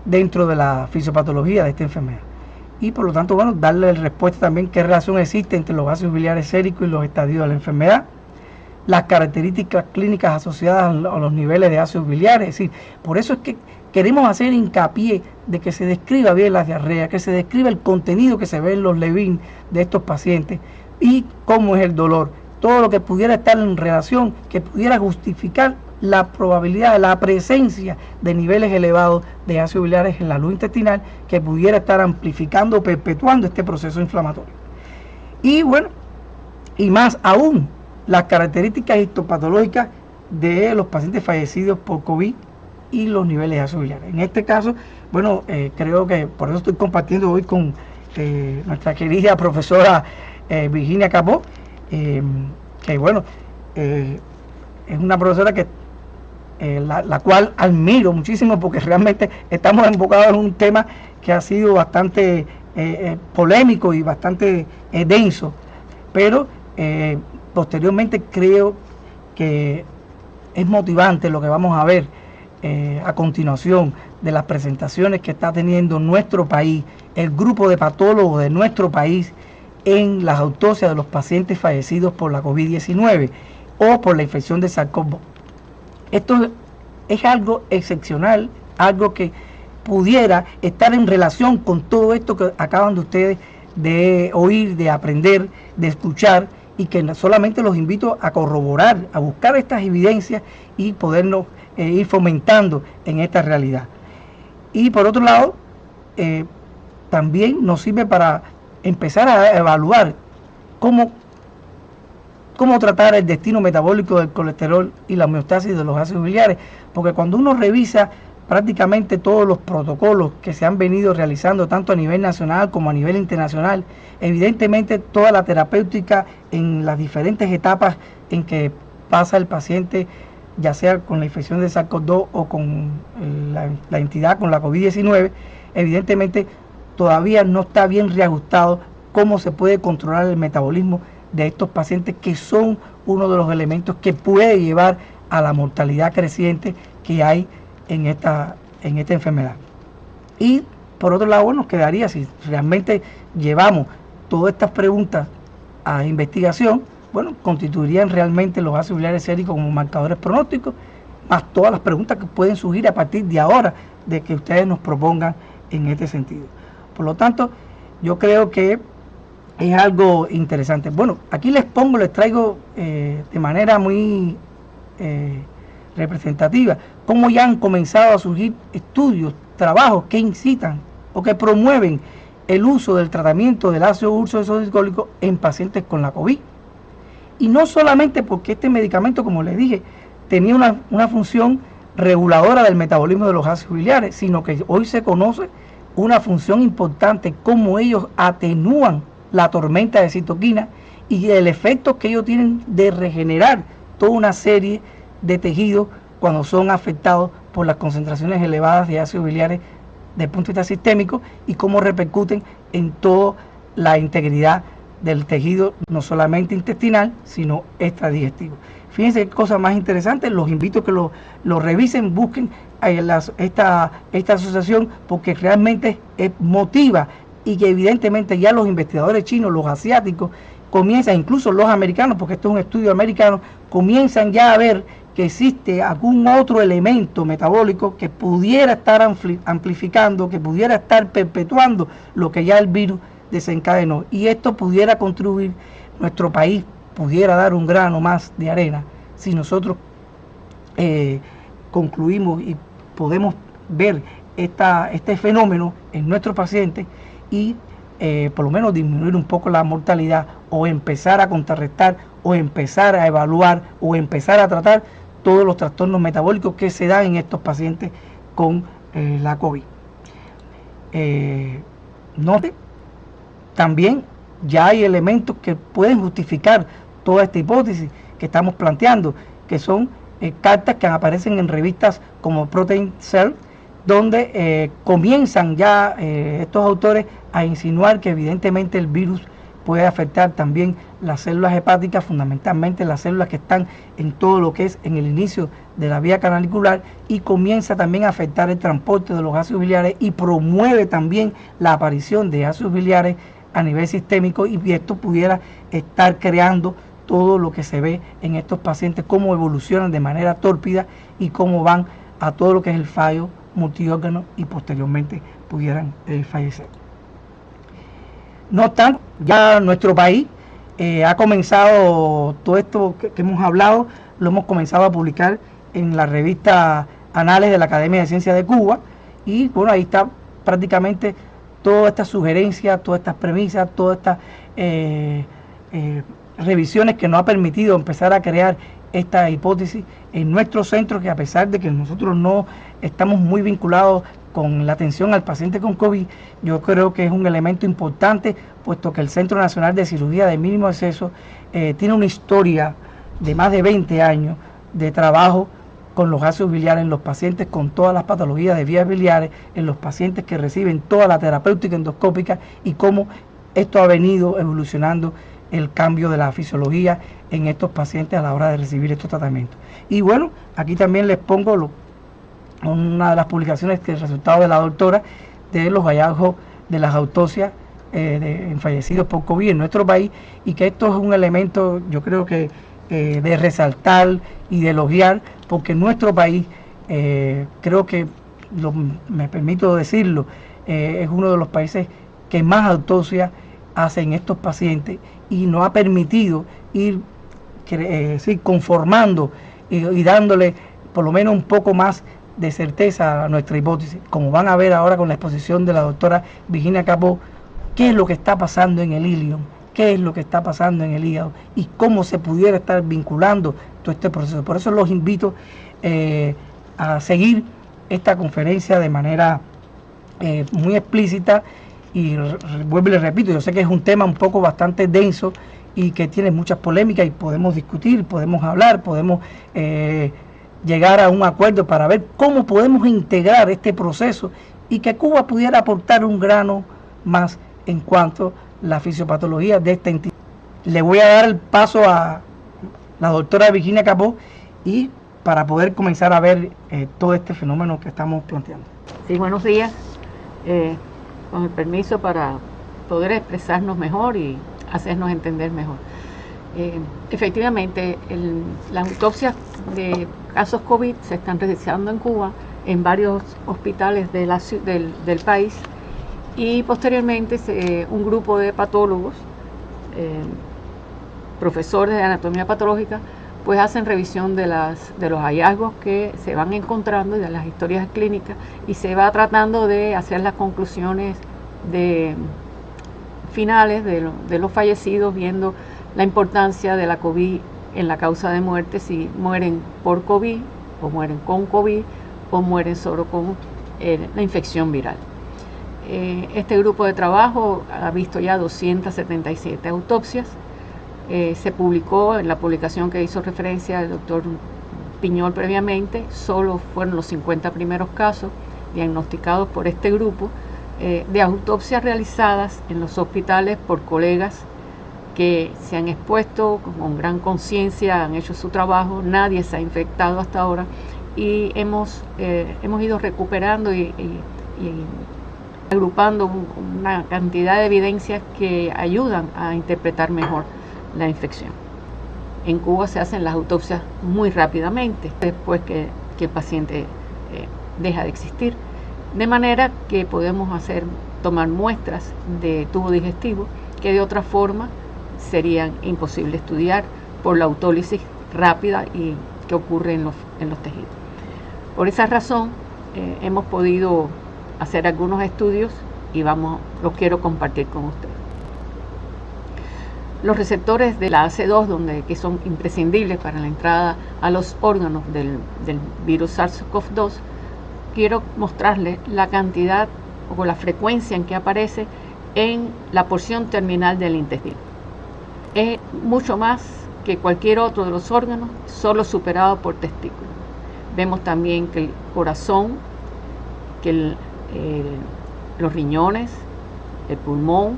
dentro de la fisiopatología de esta enfermedad. Y por lo tanto, darle respuesta también qué relación existe entre los ácidos biliares séricos y los estadios de la enfermedad. las características clínicas asociadas a los niveles de ácidos biliares. Es decir, por eso es que queremos hacer hincapié de que se describa bien la diarrea, que se describa el contenido que se ve en los Levin de estos pacientes y cómo es el dolor. Todo lo que pudiera estar en relación, que pudiera justificar la probabilidad, la presencia de niveles elevados de ácidos biliares en la luz intestinal, que pudiera estar amplificando o perpetuando este proceso inflamatorio. Y bueno, y más aún, las características histopatológicas de los pacientes fallecidos por COVID y los niveles de ácidos biliares. En este caso, bueno, creo que por eso estoy compartiendo hoy con nuestra querida profesora Virginia Capó, que bueno, es una profesora que la cual admiro muchísimo, porque realmente estamos enfocados en un tema que ha sido bastante polémico y bastante denso, pero posteriormente creo que es motivante lo que vamos a ver a continuación de las presentaciones que está teniendo nuestro país, el grupo de patólogos de nuestro país en las autopsias de los pacientes fallecidos por la COVID-19 o por la infección de SARS-CoV-2. Esto es algo excepcional, algo que pudiera estar en relación con todo esto que acaban de ustedes de oír, de aprender, de escuchar, y que solamente los invito a corroborar, a buscar estas evidencias y podernos ir fomentando en esta realidad. Y por otro lado, también nos sirve para empezar a evaluar cómo tratar el destino metabólico del colesterol y la homeostasis de los ácidos biliares, porque cuando uno revisa prácticamente todos los protocolos que se han venido realizando tanto a nivel nacional como a nivel internacional, evidentemente toda la terapéutica en las diferentes etapas en que pasa el paciente, ya sea con la infección de SARS-CoV-2 o con la entidad con la COVID-19, evidentemente todavía no está bien reajustado cómo se puede controlar el metabolismo de estos pacientes, que son uno de los elementos que puede llevar a la mortalidad creciente que hay en esta enfermedad. Y por otro lado, nos quedaría, si realmente llevamos todas estas preguntas a investigación, bueno, constituirían realmente los ácidos biliares séricos como marcadores pronósticos, más todas las preguntas que pueden surgir a partir de ahora, de que ustedes nos propongan en este sentido. Por lo tanto, yo creo que es algo interesante. Bueno, aquí les traigo de manera muy representativa cómo ya han comenzado a surgir estudios, trabajos que incitan o que promueven el uso del tratamiento del ácido ursodesoxiricólico en pacientes con la COVID. Y no solamente porque este medicamento, como les dije, tenía una función reguladora del metabolismo de los ácidos biliares, sino que hoy se conoce una función importante, cómo ellos atenúan la tormenta de citoquinas y el efecto que ellos tienen de regenerar toda una serie de tejidos cuando son afectados por las concentraciones elevadas de ácidos biliares desde el punto de vista sistémico, y cómo repercuten en toda la integridad del tejido, no solamente intestinal, sino extradigestivo. Fíjense qué cosa más interesante, los invito a que lo revisen, busquen esta asociación, porque realmente motiva, y que evidentemente ya los investigadores chinos, los asiáticos, comienzan, incluso los americanos, porque esto es un estudio americano, comienzan ya a ver que existe algún otro elemento metabólico que pudiera estar amplificando, que pudiera estar perpetuando lo que ya el virus desencadenó, y esto pudiera contribuir, nuestro país pudiera dar un grano más de arena si nosotros concluimos y podemos ver este fenómeno en nuestros pacientes y por lo menos disminuir un poco la mortalidad, o empezar a contrarrestar, o empezar a evaluar, o empezar a tratar todos los trastornos metabólicos que se dan en estos pacientes con la COVID. Note, también ya hay elementos que pueden justificar toda esta hipótesis que estamos planteando, que son cartas que aparecen en revistas como Protein Cell, donde comienzan ya estos autores a insinuar que evidentemente el virus puede afectar también las células hepáticas, fundamentalmente las células que están en todo lo que es en el inicio de la vía canalicular, y comienza también a afectar el transporte de los ácidos biliares y promueve también la aparición de ácidos biliares a nivel sistémico, y esto pudiera estar creando todo lo que se ve en estos pacientes, cómo evolucionan de manera tórpida y cómo van a todo lo que es el fallo multiórgano y posteriormente pudieran fallecer. No obstante, ya nuestro país ha comenzado todo esto que hemos hablado, lo hemos comenzado a publicar en la revista Anales de la Academia de Ciencias de Cuba, y bueno, ahí está prácticamente todas estas sugerencias, todas estas premisas, todas estas revisiones que nos ha permitido empezar a crear esta hipótesis en nuestro centro, que a pesar de que nosotros no estamos muy vinculados con la atención al paciente con COVID, yo creo que es un elemento importante, puesto que el Centro Nacional de Cirugía de Mínimo Acceso tiene una historia de más de 20 años de trabajo con los ácidos biliares en los pacientes con todas las patologías de vías biliares, en los pacientes que reciben toda la terapéutica endoscópica, y cómo esto ha venido evolucionando el cambio de la fisiología en estos pacientes a la hora de recibir estos tratamientos. Y bueno, aquí también les pongo una de las publicaciones, que es el resultado de la doctora de los hallazgos de las autopsias en fallecidos por COVID en nuestro país, y que esto es un elemento, yo creo que de resaltar y de elogiar, porque en nuestro país, creo que, me permito decirlo, es uno de los países que más autopsias hacen estos pacientes, y nos ha permitido ir conformando y dándole por lo menos un poco más de certeza a nuestra hipótesis. Como van a ver ahora con la exposición de la doctora Virginia Capó, qué es lo que está pasando en el ilion, qué es lo que está pasando en el hígado y cómo se pudiera estar vinculando todo este proceso. Por eso los invito a seguir esta conferencia de manera muy explícita, y vuelvo y les repito, yo sé que es un tema un poco bastante denso y que tiene muchas polémicas, y podemos discutir, podemos hablar, podemos llegar a un acuerdo para ver cómo podemos integrar este proceso y que Cuba pudiera aportar un grano más en cuanto a la fisiopatología de esta entidad. Le voy a dar el paso a la doctora Virginia Capó, y para poder comenzar a ver todo este fenómeno que estamos planteando. Sí, buenos días. Con el permiso, para poder expresarnos mejor y hacernos entender mejor. Efectivamente, las autopsias de casos COVID se están realizando en Cuba, en varios hospitales del país, y posteriormente un grupo de patólogos, profesores de anatomía patológica, pues hacen revisión de los hallazgos que se van encontrando y de las historias clínicas, y se va tratando de hacer las conclusiones finales de los fallecidos, viendo la importancia de la COVID en la causa de muerte, si mueren por COVID, o mueren con COVID, o mueren solo con la infección viral. Este grupo de trabajo ha visto ya 277 autopsias. Se publicó en la publicación que hizo referencia el doctor Piñol previamente, solo fueron los 50 primeros casos diagnosticados por este grupo de autopsias realizadas en los hospitales por colegas que se han expuesto con gran conciencia, han hecho su trabajo, nadie se ha infectado hasta ahora, y hemos ido recuperando y agrupando una cantidad de evidencias que ayudan a interpretar mejor la infección. En Cuba se hacen las autopsias muy rápidamente después que el paciente deja de existir, de manera que podemos tomar muestras de tubo digestivo que de otra forma serían imposibles estudiar por la autólisis rápida y que ocurre en los tejidos. Por esa razón hemos podido hacer algunos estudios y los quiero compartir con ustedes. Los receptores de la AC2, que son imprescindibles para la entrada a los órganos del virus SARS-CoV-2, quiero mostrarles la cantidad o la frecuencia en que aparece en la porción terminal del intestino. Es mucho más que cualquier otro de los órganos, solo superado por testículos. Vemos también que el corazón, que los riñones, el pulmón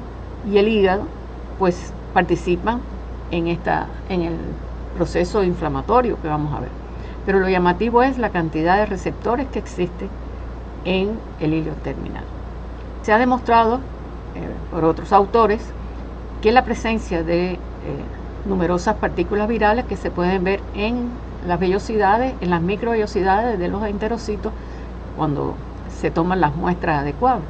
y el hígado, pues participan en el proceso inflamatorio que vamos a ver. Pero lo llamativo es la cantidad de receptores que existen en el hilo terminal. Se ha demostrado por otros autores que la presencia de numerosas partículas virales que se pueden ver en las vellosidades, en las microvellosidades de los enterocitos cuando se toman las muestras adecuadas.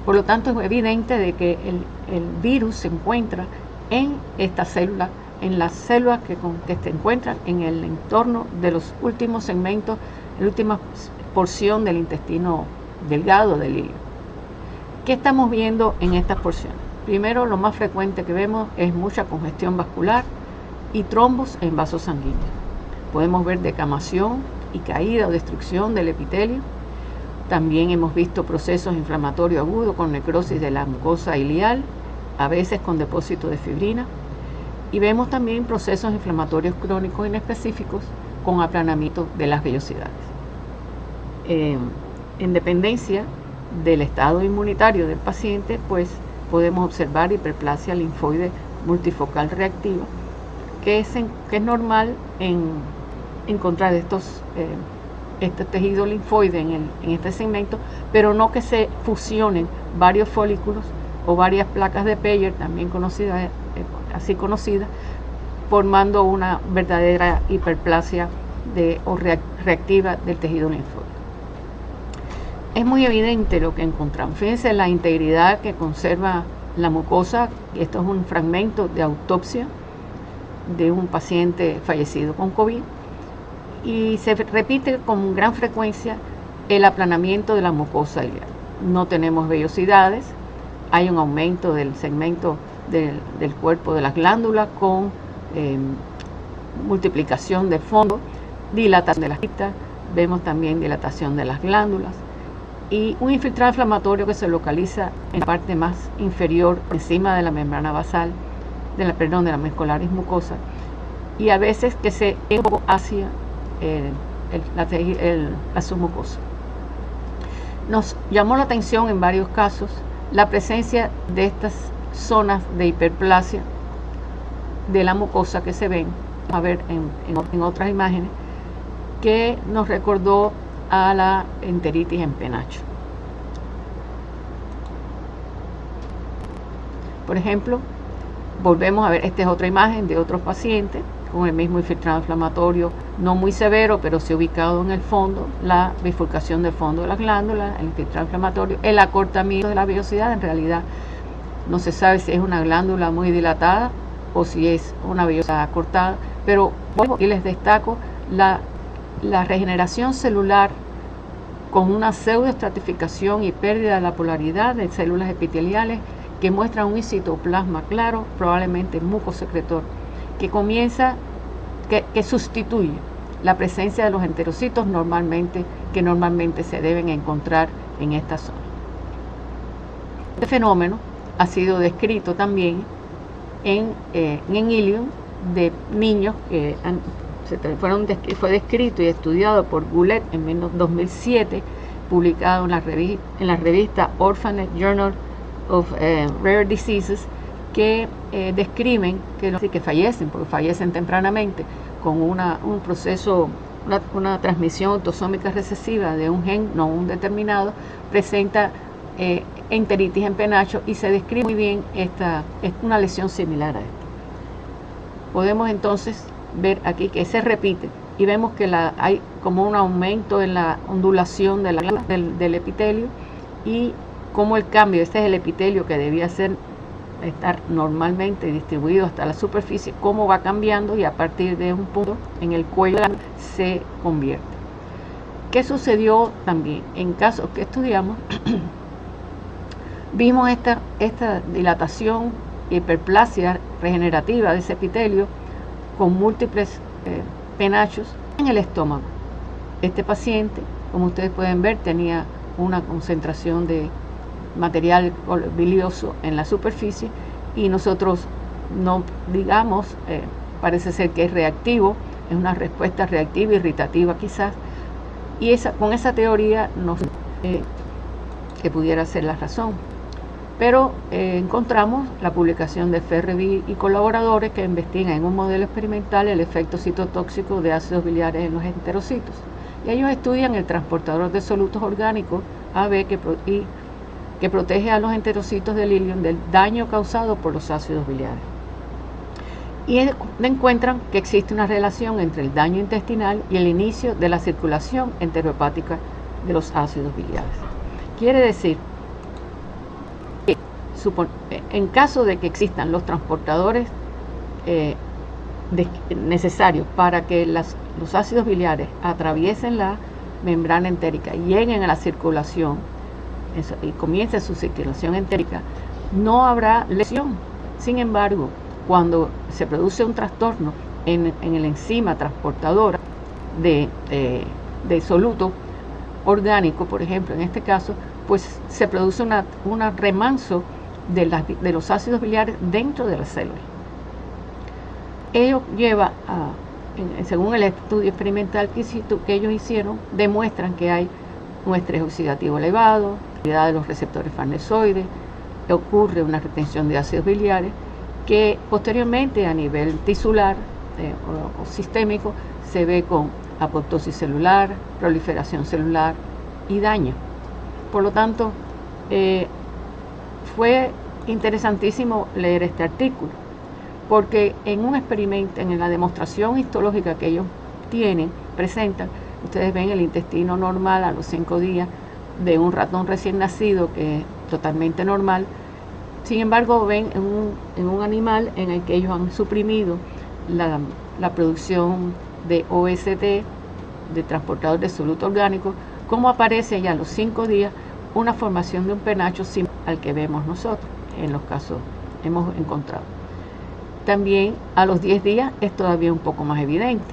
Por lo tanto, es evidente de que el virus se encuentra en estas células, en las células que se encuentran en el entorno de los últimos segmentos, la última porción del intestino delgado del hilo. ¿Qué estamos viendo en estas porciones? Primero, lo más frecuente que vemos es mucha congestión vascular y trombos en vasos sanguíneos. Podemos ver decamación y caída o destrucción del epitelio. También hemos visto procesos inflamatorios agudos con necrosis de la mucosa ileal, a veces con depósito de fibrina. Y vemos también procesos inflamatorios crónicos inespecíficos con aplanamiento de las vellosidades. En dependencia del estado inmunitario del paciente, pues podemos observar hiperplasia linfoide multifocal reactiva, que es normal encontrar este tejido linfoide en este segmento, pero no que se fusionen varios folículos o varias placas de Peyer, también conocidas, así conocidas, formando una verdadera hiperplasia reactiva del tejido linfoide. Es muy evidente lo que encontramos. Fíjense la integridad que conserva la mucosa. Esto es un fragmento de autopsia de un paciente fallecido con COVID. Y se repite con gran frecuencia el aplanamiento de la mucosa ileal. No tenemos vellosidades, hay un aumento del segmento del cuerpo de las glándulas con multiplicación de fondo, dilatación de las criptas, vemos también dilatación de las glándulas y un infiltrado inflamatorio que se localiza en la parte más inferior, encima de la membrana basal, de la mescolaris mucosa, y a veces que se es un poco hacia la submucosa. Nos llamó la atención en varios casos la presencia de estas zonas de hiperplasia de la mucosa que se ven, a ver en otras imágenes, que nos recordó a la enteritis en penacho. Por ejemplo, volvemos a ver, esta es otra imagen de otros pacientes con el mismo infiltrado inflamatorio, no muy severo, pero sí ubicado en el fondo, la bifurcación del fondo de las glándulas, el infiltrado inflamatorio, el acortamiento de la vellosidad. En realidad no se sabe si es una glándula muy dilatada o si es una vellosidad acortada, pero y les destaco la regeneración celular con una pseudoestratificación y pérdida de la polaridad de células epiteliales que muestran un citoplasma claro, probablemente mucosecretor, que que sustituye la presencia de los enterocitos que normalmente se deben encontrar en esta zona. Este fenómeno ha sido descrito también en Ilium de niños que fue descrito y estudiado por Goulet en 2007, publicado en la revista Orphanet Journal of Rare Diseases, que describen que fallecen, porque fallecen tempranamente con un proceso, una transmisión autosómica recesiva de un gen no un determinado, presenta enteritis en penacho y se describe muy bien una lesión similar a esta. Podemos entonces ver aquí que se repite y vemos que hay como un aumento en la ondulación del epitelio y como el cambio, este es el epitelio que debía estar normalmente distribuido hasta la superficie, cómo va cambiando y a partir de un punto en el cuello se convierte. ¿Qué sucedió también? En casos que estudiamos, vimos esta dilatación, hiperplasia regenerativa de ese epitelio con múltiples penachos en el estómago. Este paciente, como ustedes pueden ver, tenía una concentración de material bilioso en la superficie y nosotros no digamos, parece ser que es reactivo, es una respuesta reactiva, irritativa quizás, y con esa teoría que pudiera ser la razón. Pero encontramos la publicación de Ferrebi y colaboradores que investigan en un modelo experimental el efecto citotóxico de ácidos biliares en los enterocitos. Y ellos estudian el transportador de solutos orgánicos AB que protege a los enterocitos del ilium del daño causado por los ácidos biliares. y encuentran que existe una relación entre el daño intestinal y el inicio de la circulación enterohepática de los ácidos biliares. Quiere decir que en caso de que existan los transportadores necesarios para que los ácidos biliares atraviesen la membrana entérica y lleguen a la circulación y comience su circulación entérica, no habrá lesión. Sin embargo, cuando se produce un trastorno en el enzima transportadora de soluto orgánico, por ejemplo, en este caso, pues se produce un remanso de los ácidos biliares dentro de la célula. Ello lleva según el estudio experimental que ellos hicieron, demuestran que hay un estrés oxidativo elevado, actividad de los receptores farnesoides, ocurre una retención de ácidos biliares, que posteriormente a nivel tisular o sistémico se ve con apoptosis celular, proliferación celular y daño. Por lo tanto, fue interesantísimo leer este artículo, porque en un experimento, en la demostración histológica que ellos presentan, ustedes ven el intestino normal a los 5 días de un ratón recién nacido, que es totalmente normal. Sin embargo, ven en un animal en el que ellos han suprimido la producción de OST, de transportador de soluto orgánico, cómo aparece ya a los 5 días una formación de un penacho similar al que vemos nosotros, en los casos hemos encontrado. También a los 10 días es todavía un poco más evidente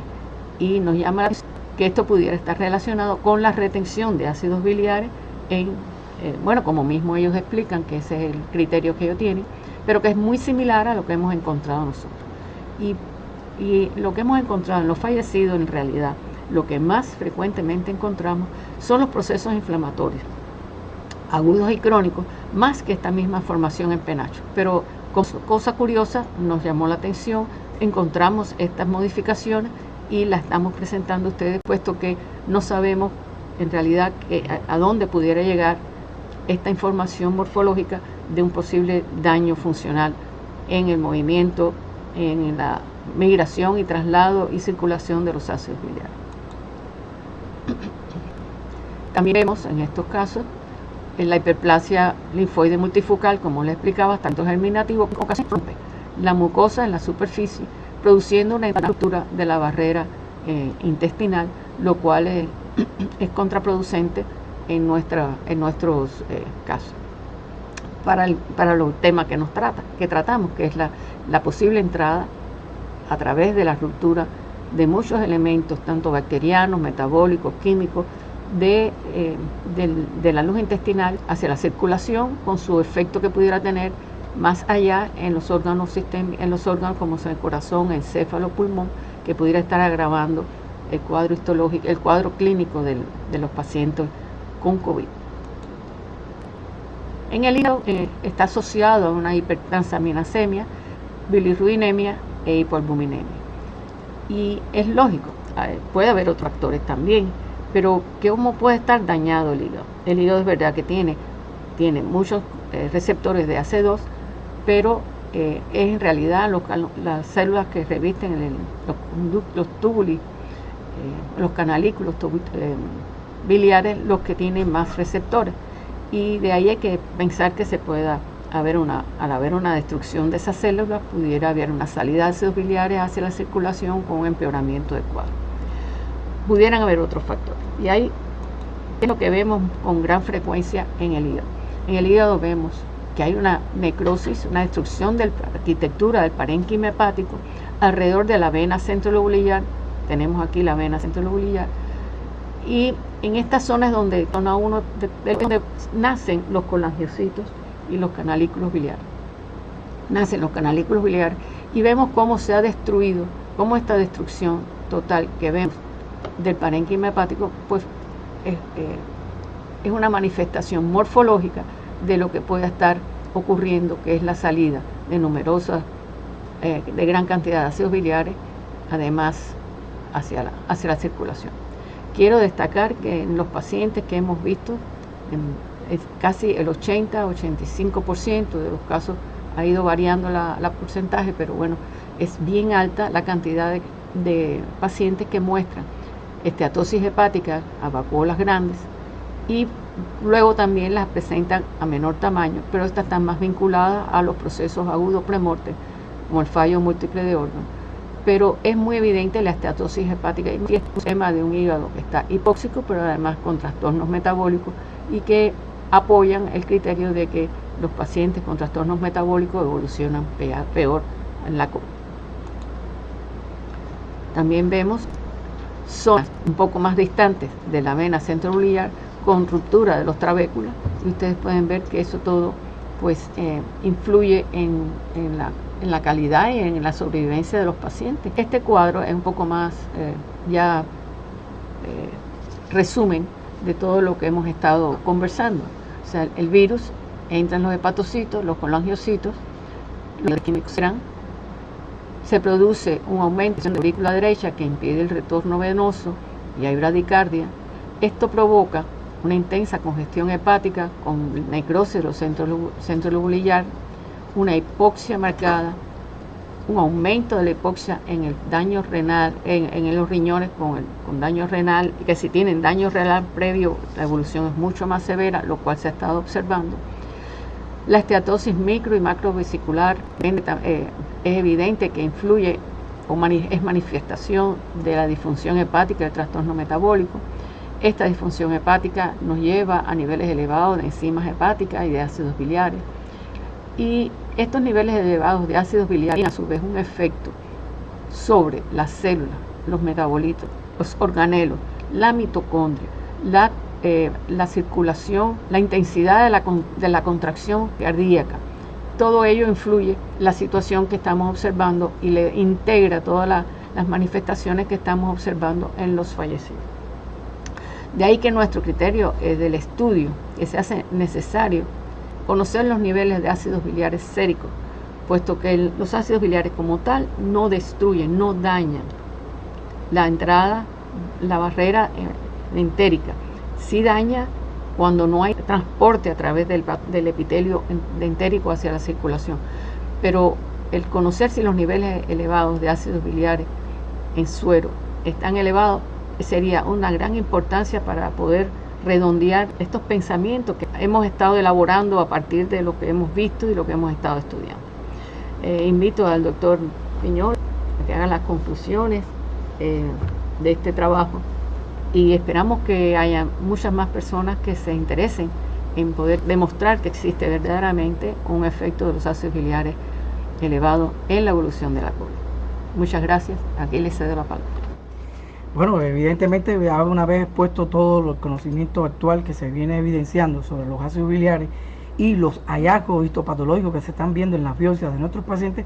y nos llama la atención que esto pudiera estar relacionado con la retención de ácidos biliares como mismo ellos explican, que ese es el criterio que ellos tienen, pero que es muy similar a lo que hemos encontrado nosotros. Y lo que hemos encontrado en los fallecidos, en realidad, lo que más frecuentemente encontramos son los procesos inflamatorios, agudos y crónicos, más que esta misma formación en penacho. Pero, cosa curiosa, nos llamó la atención, encontramos estas modificaciones y las estamos presentando a ustedes, puesto que no sabemos en realidad a dónde pudiera llegar esta información morfológica de un posible daño funcional en el movimiento, en la migración y traslado y circulación de los ácidos biliares. También vemos en estos casos en la hiperplasia linfoide multifocal, como les explicaba, tanto germinativo como casi rompe la mucosa en la superficie, produciendo una estructura de la barrera intestinal, lo cual es contraproducente en nuestros casos. Para el tema que tratamos, que es la posible entrada a través de la ruptura de muchos elementos, tanto bacterianos, metabólicos, químicos, de la luz intestinal hacia la circulación, con su efecto que pudiera tener más allá en los órganos como son el corazón, el encéfalo, pulmón, que pudiera estar agravando el cuadro histológico, el cuadro clínico de los pacientes con COVID. En el hígado está asociado a una hipertransaminasemia, bilirrubinemia e hipoalbuminemia. Y es lógico, puede haber otros factores también, pero ¿cómo puede estar dañado el hígado? El hígado es verdad que tiene muchos receptores de AC2, pero es en realidad las células que revisten los túbulos, los canalículos biliares, los que tienen más receptores. Y de ahí hay que pensar que al haber una destrucción de esas células, pudiera haber una salida de ácidos biliares hacia la circulación con un empeoramiento del cuadro. Pudieran haber otros factores. Y ahí es lo que vemos con gran frecuencia en el hígado. En el hígado vemos que hay una necrosis, una destrucción de la arquitectura del parénquima hepático alrededor de la vena centrolobulillar. Tenemos aquí la vena centrolobulillar. Y en estas zonas donde nacen los colangiocitos y los canalículos biliares. Nacen los canalículos biliares y vemos cómo se ha destruido, cómo esta destrucción total que vemos del parénquima hepático, pues es una manifestación morfológica de lo que pueda estar ocurriendo, que es la salida de de gran cantidad de ácidos biliares, además hacia la circulación. Quiero destacar que en los pacientes que hemos visto, casi el 80-85% de los casos ha ido variando la porcentaje, pero bueno, es bien alta la cantidad de pacientes que muestran esteatosis hepática a vacuolas grandes, y luego también las presentan a menor tamaño, pero estas están más vinculadas a los procesos agudos premorte, como el fallo múltiple de órganos. Pero es muy evidente la esteatosis hepática y es un tema de un hígado que está hipóxico, pero además con trastornos metabólicos, y que apoyan el criterio de que los pacientes con trastornos metabólicos evolucionan peor en la COVID. También vemos zonas un poco más distantes de la vena centrobiliar con ruptura de los trabéculos, y ustedes pueden ver que eso todo pues influye en la calidad y en la sobrevivencia de los pacientes. Este cuadro es un poco más resumen de todo lo que hemos estado conversando. O sea, el virus entra en los hepatocitos, los colangiocitos, los químicos serán, se produce un aumento de la aurícula derecha que impide el retorno venoso y hay bradicardia. Esto provoca una intensa congestión hepática con necrosis de los centros lobulillar, una hipoxia marcada, un aumento de la hipoxia en el daño renal, en los riñones con daño renal, y que si tienen daño renal previo, la evolución es mucho más severa, lo cual se ha estado observando. La esteatosis micro y macrovesicular es evidente que influye o es manifestación de la disfunción hepática del trastorno metabólico. Esta disfunción hepática nos lleva a niveles elevados de enzimas hepáticas y de ácidos biliares. Y estos niveles elevados de ácidos biliares tienen a su vez un efecto sobre las células, los metabolitos, los organelos, la mitocondria, la circulación, la intensidad de la contracción cardíaca. Todo ello influye en la situación que estamos observando y le integra todas las manifestaciones que estamos observando en los fallecidos. De ahí que nuestro criterio del estudio, que se hace necesario conocer los niveles de ácidos biliares séricos, puesto que los ácidos biliares como tal no destruyen, no dañan la entrada, la barrera entérica. Sí daña cuando no hay transporte a través del epitelio entérico hacia la circulación. Pero el conocer si los niveles elevados de ácidos biliares en suero están elevados sería una gran importancia para poder redondear estos pensamientos que hemos estado elaborando a partir de lo que hemos visto y lo que hemos estado estudiando. Invito al doctor Piñol a que haga las conclusiones de este trabajo, y esperamos que haya muchas más personas que se interesen en poder demostrar que existe verdaderamente un efecto de los ácidos biliares elevado en la evolución de la COVID. Muchas gracias. Aquí les cedo la palabra. Bueno, evidentemente, una vez expuesto todo el conocimiento actual que se viene evidenciando sobre los ácidos biliares y los hallazgos histopatológicos que se están viendo en las biopsias de nuestros pacientes,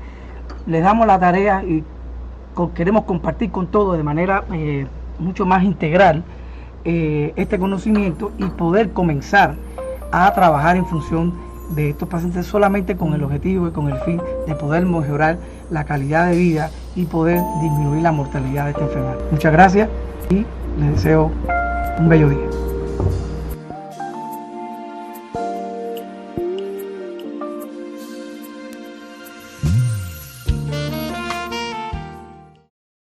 les damos la tarea y queremos compartir con todos de manera mucho más integral este conocimiento y poder comenzar a trabajar en función de estos pacientes solamente con el objetivo y con el fin de poder mejorar la calidad de vida y poder disminuir la mortalidad de esta enfermedad. Muchas gracias y les deseo un bello día.